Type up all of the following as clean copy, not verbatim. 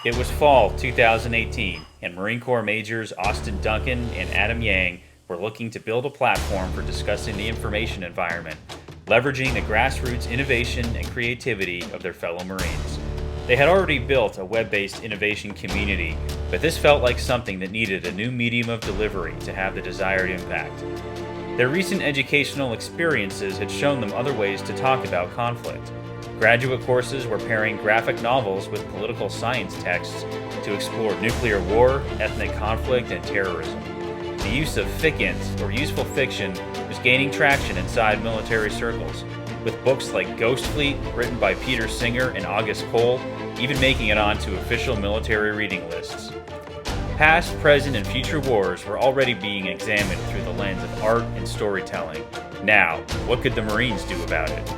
It was fall 2018, and Marine Corps Majors Austin Duncan and Adam Yang were looking to build a platform for discussing the information environment, leveraging the grassroots innovation and creativity of their fellow Marines. They had already built a web-based innovation community, but this felt like something that needed a new medium of delivery to have the desired impact. Their recent educational experiences had shown them other ways to talk about conflict. Graduate courses were pairing graphic novels with political science texts to explore nuclear war, ethnic conflict, and terrorism. The use of fic-int, or useful fiction, was gaining traction inside military circles, with books like Ghost Fleet, written by Peter Singer and August Cole, even making it onto official military reading lists. Past, present, and future wars were already being examined through the lens of art and storytelling. Now, what could the Marines do about it?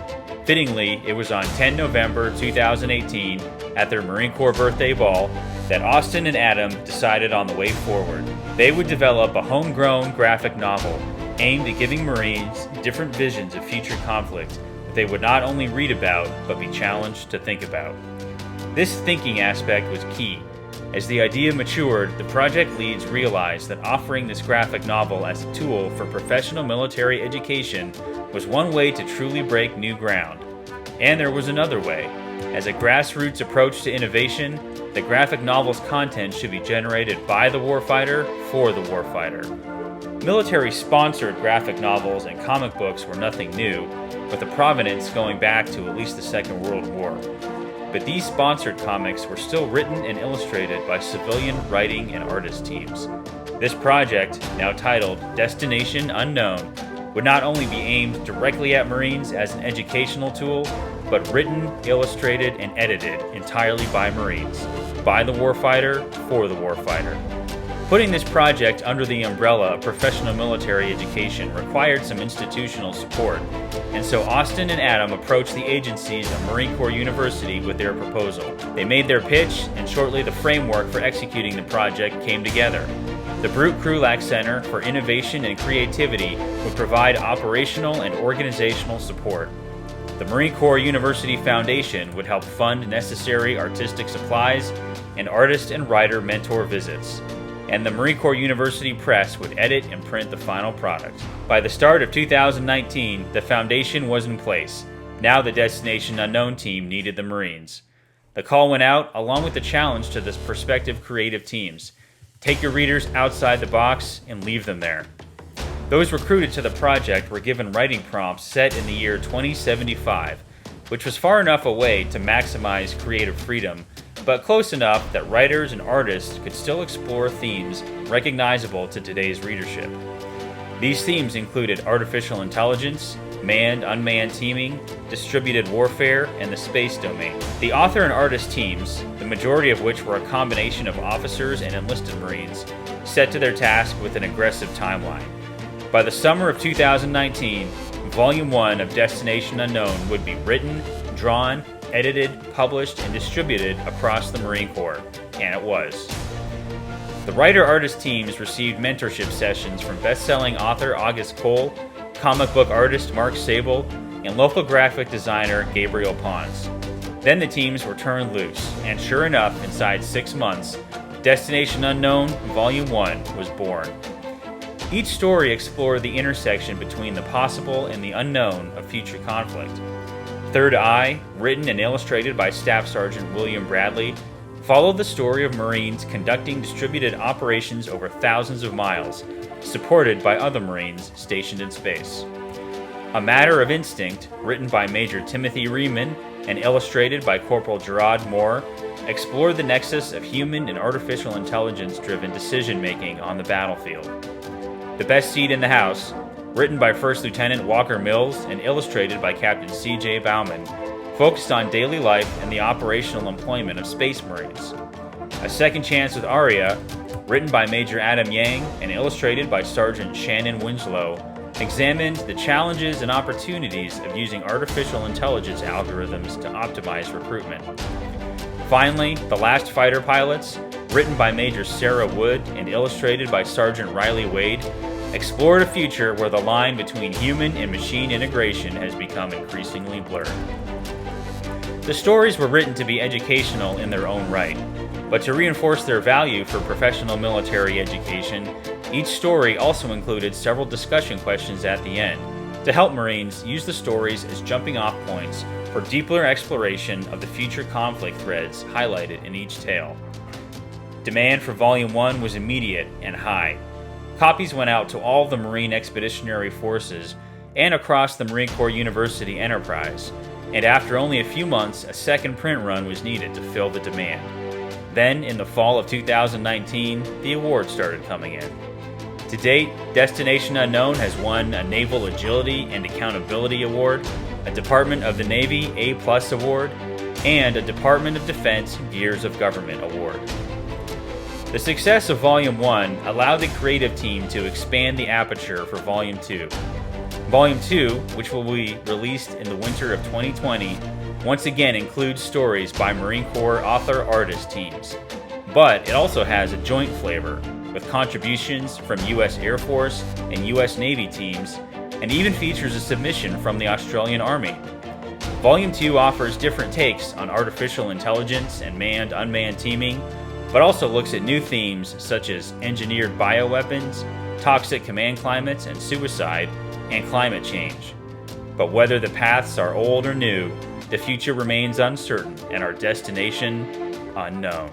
Fittingly, it was on 10 November 2018, at their Marine Corps birthday ball, that Austin and Adam decided on the way forward. They would develop a homegrown graphic novel aimed at giving Marines different visions of future conflict that they would not only read about, but be challenged to think about. This thinking aspect was key. As the idea matured, the project leads realized that offering this graphic novel as a tool for professional military education was one way to truly break new ground. And there was another way. As a grassroots approach to innovation, the graphic novel's content should be generated by the warfighter for the warfighter. Military-sponsored graphic novels and comic books were nothing new, with the provenance going back to at least the Second World War. But these sponsored comics were still written and illustrated by civilian writing and artist teams. This project, now titled Destination Unknown, would not only be aimed directly at Marines as an educational tool, but written, illustrated, and edited entirely by Marines, by the warfighter, for the warfighter. Putting this project under the umbrella of professional military education required some institutional support, and so Austin and Adam approached the agencies of Marine Corps University with their proposal. They made their pitch, and shortly the framework for executing the project came together. The Krulak Center for Innovation and Creativity would provide operational and organizational support. The Marine Corps University Foundation would help fund necessary artistic supplies and artist and writer mentor visits. And the Marine Corps University Press would edit and print the final product. By the start of 2019, the foundation was in place. Now the Destination Unknown team needed the Marines. The call went out along with the challenge to the prospective creative teams. Take your readers outside the box and leave them there. Those recruited to the project were given writing prompts set in the year 2075, which was far enough away to maximize creative freedom, but close enough that writers and artists could still explore themes recognizable to today's readership. These themes included artificial intelligence, manned-unmanned teaming, distributed warfare, and the space domain. The author and artist teams, the majority of which were a combination of officers and enlisted Marines, set to their task with an aggressive timeline. By the summer of 2019, Volume 1 of Destination Unknown would be written, drawn, edited, published, and distributed across the Marine Corps, and it was. The writer-artist teams received mentorship sessions from best-selling author August Cole, comic book artist Mark Sable, and local graphic designer Gabriel Pons. Then the teams were turned loose, and sure enough, inside 6 months, Destination Unknown Volume 1 was born. Each story explored the intersection between the possible and the unknown of future conflict. Third Eye, written and illustrated by Staff Sergeant William Bradley, followed the story of Marines conducting distributed operations over thousands of miles, supported by other Marines stationed in space. A Matter of Instinct, written by Major Timothy Riemann and illustrated by Corporal Gerard Moore, explored the nexus of human and artificial intelligence-driven decision-making on the battlefield. The Best Seat in the House, written by First Lieutenant Walker Mills and illustrated by Captain C.J. Bauman, focused on daily life and the operational employment of Space Marines. A Second Chance with Aria, written by Major Adam Yang and illustrated by Sergeant Shannon Winslow, examined the challenges and opportunities of using artificial intelligence algorithms to optimize recruitment. Finally, The Last Fighter Pilots, written by Major Sarah Wood and illustrated by Sergeant Riley Wade, explored a future where the line between human and machine integration has become increasingly blurred. The stories were written to be educational in their own right. But to reinforce their value for professional military education, each story also included several discussion questions at the end to help Marines use the stories as jumping-off points for deeper exploration of the future conflict threads highlighted in each tale. Demand for Volume 1 was immediate and high. Copies went out to all of the Marine Expeditionary Forces and across the Marine Corps University enterprise, and after only a few months, a second print run was needed to fill the demand. Then, in the fall of 2019, the awards started coming in. To date, Destination Unknown has won a Naval Agility and Accountability Award, a Department of the Navy A+ Award, and a Department of Defense Gears of Government Award. The success of Volume 1 allowed the creative team to expand the aperture for Volume 2. Volume 2, which will be released in the winter of 2020, once again includes stories by Marine Corps author-artist teams. But it also has a joint flavor, with contributions from U.S. Air Force and U.S. Navy teams, and even features a submission from the Australian Army. Volume 2 offers different takes on artificial intelligence and manned-unmanned teaming, but also looks at new themes such as engineered bioweapons, toxic command climates and suicide, and climate change. But whether the paths are old or new, the future remains uncertain and our destination unknown.